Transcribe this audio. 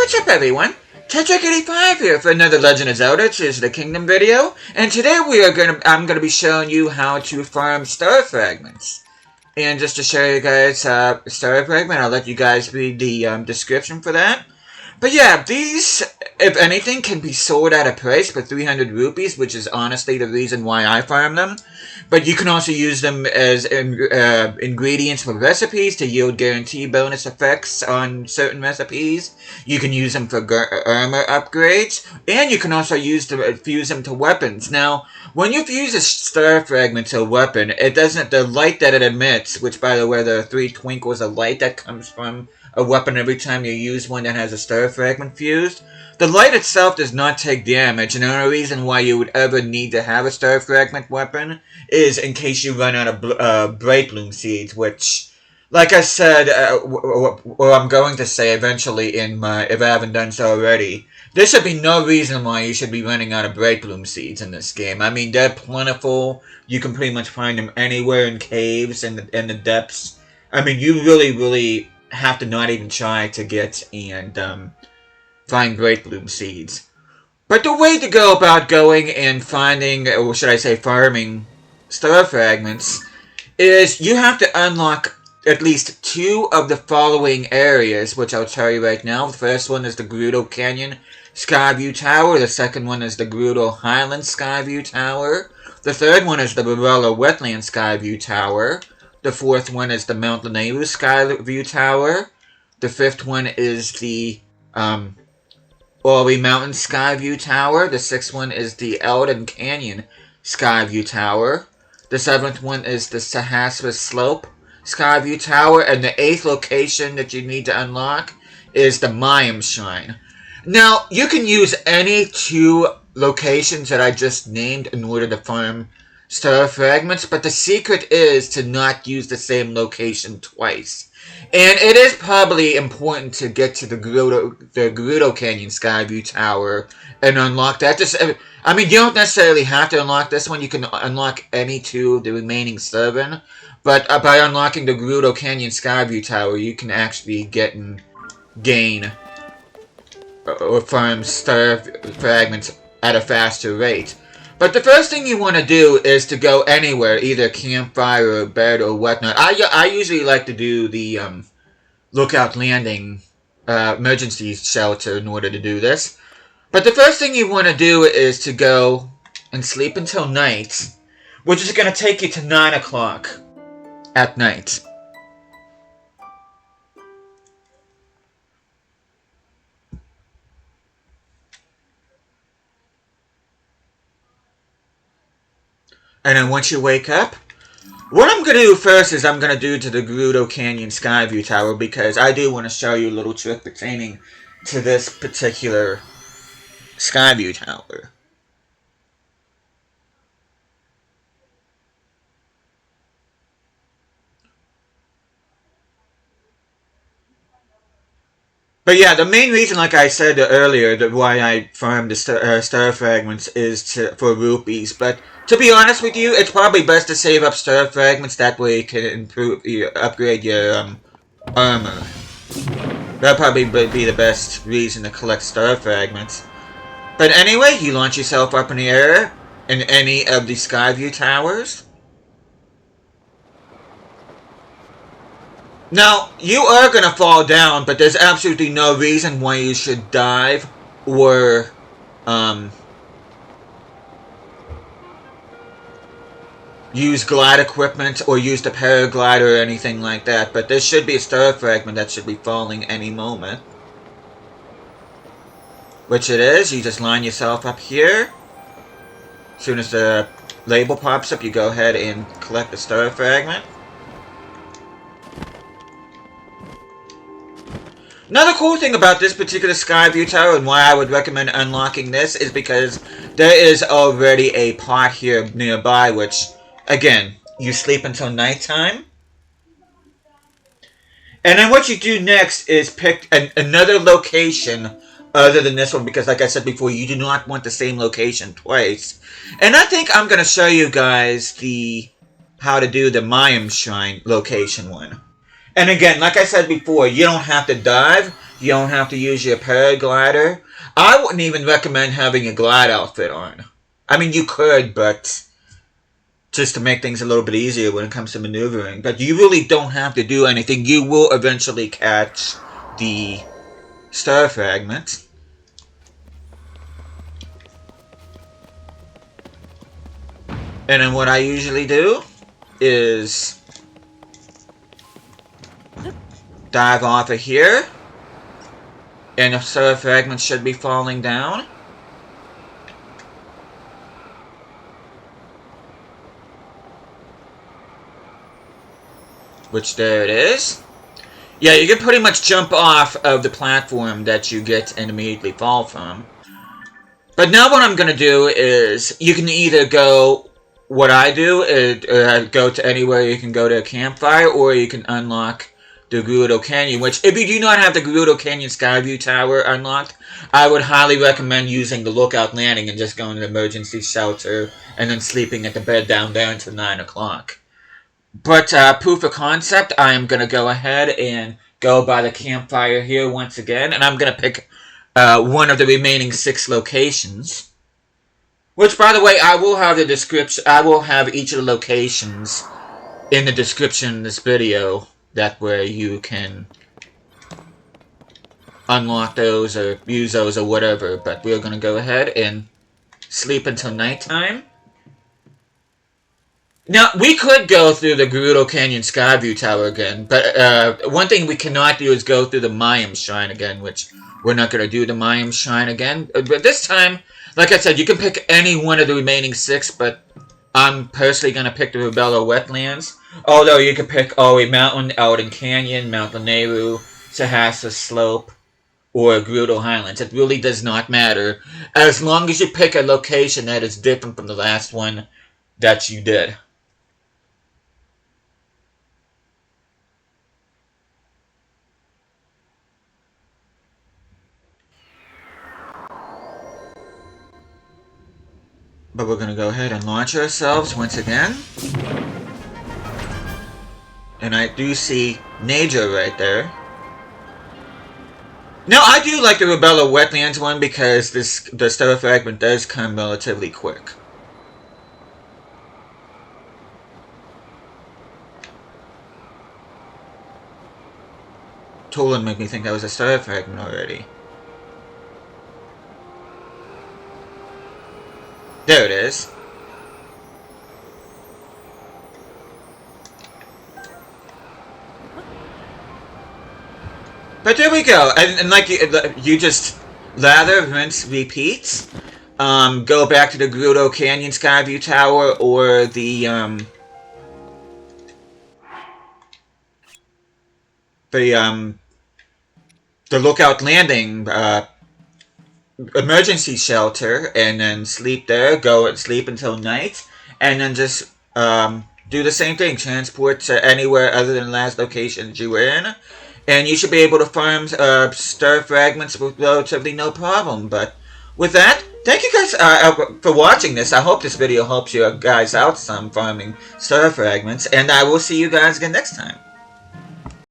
what's up everyone? TotK85 here for another Legend of Zelda Tears of the Kingdom video, and today I'm gonna be showing you how to farm Star Fragments. And just to show you guys Star Fragment, I'll let you guys read the description for that. But yeah, these, if anything, can be sold at a price for 300 rupees, which is honestly the reason why I farm them. But you can also use them as ingredients for recipes to yield guaranteed bonus effects on certain recipes. You can use them for armor upgrades, and you can also fuse them to weapons. Now, when you fuse a Star Fragment to a weapon, the light that it emits, which by the way, there are 3 twinkles of light that comes from a weapon every time you use one that has a Star Fragment fused. The light itself does not take damage, and the only reason why you would ever need to have a Star Fragment weapon is in case you run out of Bright Bloom Seeds, which, like I said, or I'm going to say eventually if I haven't done so already, there should be no reason why you should be running out of Bright Bloom Seeds in this game. I mean, they're plentiful. You can pretty much find them anywhere in caves and in the depths. I mean, you really have to not even try to get and find Bright Bloom Seeds. But the way to go about going and finding, or should I say farming, Star Fragments is you have to unlock at least 2 of the following areas, which I'll tell you right now. The first one is the Gerudo Canyon Skyview Tower. The second one is the Gerudo Highlands Skyview Tower. The third one is the Rabella Wetlands Skyview Tower. The fourth one is the Mount Lanayru Skyview Tower. The fifth one is the Ulri Mountain Skyview Tower. The sixth one is the Eldin Canyon Skyview Tower. The seventh one is the Sahasra Slope Skyview Tower. And the 8th location that you need to unlock is the Mayam Shrine. Now, you can use any 2 locations that I just named in order to farm Star Fragments, but the secret is to not use the same location twice. And it is probably important to get to the Gerudo Canyon Skyview Tower and unlock that. I mean, you don't necessarily have to unlock this one. You can unlock any 2 of the remaining 7. But by unlocking the Gerudo Canyon Skyview Tower, you can actually gain or farm Star Fragments at a faster rate. But the first thing you want to do is to go anywhere, either campfire or bed or whatnot. I usually like to do the Lookout Landing emergency shelter in order to do this. But the first thing you want to do is to go and sleep until night, which is going to take you to 9 o'clock at night. And then once you wake up, what I'm going to do first is I'm going to do to the Gerudo Canyon Skyview Tower, because I do want to show you a little trick pertaining to this particular Skyview Tower. But yeah, the main reason, like I said earlier, that why I farmed the Star Fragments is for rupees. But to be honest with you, it's probably best to save up Star Fragments. That way you can upgrade your armor. That'll probably be the best reason to collect Star Fragments. But anyway, you launch yourself up in the air in any of the Skyview Towers. Now, you are going to fall down, but there's absolutely no reason why you should dive or use glide equipment or use the paraglider or anything like that. But there should be a Star Fragment that should be falling any moment. Which it is. You just line yourself up here. As soon as the label pops up, you go ahead and collect the Star Fragment. Another cool thing about this particular Skyview Tower and why I would recommend unlocking this is because there is already a pot here nearby, which, again, you sleep until nighttime. And then what you do next is pick another location other than this one, because like I said before, you do not want the same location twice. And I think I'm going to show you guys how to do the Mayam Shrine location one. And again, like I said before, you don't have to dive. You don't have to use your paraglider. I wouldn't even recommend having a glide outfit on. I mean, you could, but just to make things a little bit easier when it comes to maneuvering. But you really don't have to do anything. You will eventually catch the Star Fragment. And then what I usually do is dive off of here. And the Star Fragment should be falling down. Which, there it is. Yeah, you can pretty much jump off of the platform that you get and immediately fall from. But now what I'm going to do is, you can either go, what I do is go to anywhere you can go to a campfire, or you can unlock the Gerudo Canyon, which, if you do not have the Gerudo Canyon Skyview Tower unlocked, I would highly recommend using the Lookout Landing and just going to the emergency shelter, and then sleeping at the bed down there until 9 o'clock. But, proof of concept, I am going to go ahead and go by the campfire here once again, and I'm going to pick one of the remaining 6 locations. Which, by the way, I will have the description, I will have each of the locations in the description of this video. That way you can unlock those or use those or whatever. But we're going to go ahead and sleep until nighttime. Now, we could go through the Gerudo Canyon Skyview Tower again. But one thing we cannot do is go through the Mayam Shrine again. Which we're not going to do the Mayam Shrine again. But this time, like I said, you can pick any one of the remaining 6. But I'm personally going to pick the Rabella Wetlands. Although you could pick Ulri Mountain, Eldin Canyon, Mount Lanayru, Sahasra Slope, or Gerudo Highlands. It really does not matter, as long as you pick a location that is different from the last one that you did. But we're going to go ahead and launch ourselves once again. And I do see Nature right there. Now, I do like the Rabella Wetlands one because the Star Fragment does come relatively quick. Tolan made me think that was a Star Fragment already. There it is. But there we go, and like you just lather, rinse, repeat. Go back to the Gerudo Canyon Skyview Tower or the Lookout Landing emergency shelter, and then sleep there. Go and sleep until night, and then just do the same thing. Transport to anywhere other than the last location you were in. And you should be able to farm Star Fragments with relatively no problem. But with that, thank you guys for watching this. I hope this video helps you guys out some farming Star Fragments. And I will see you guys again next time.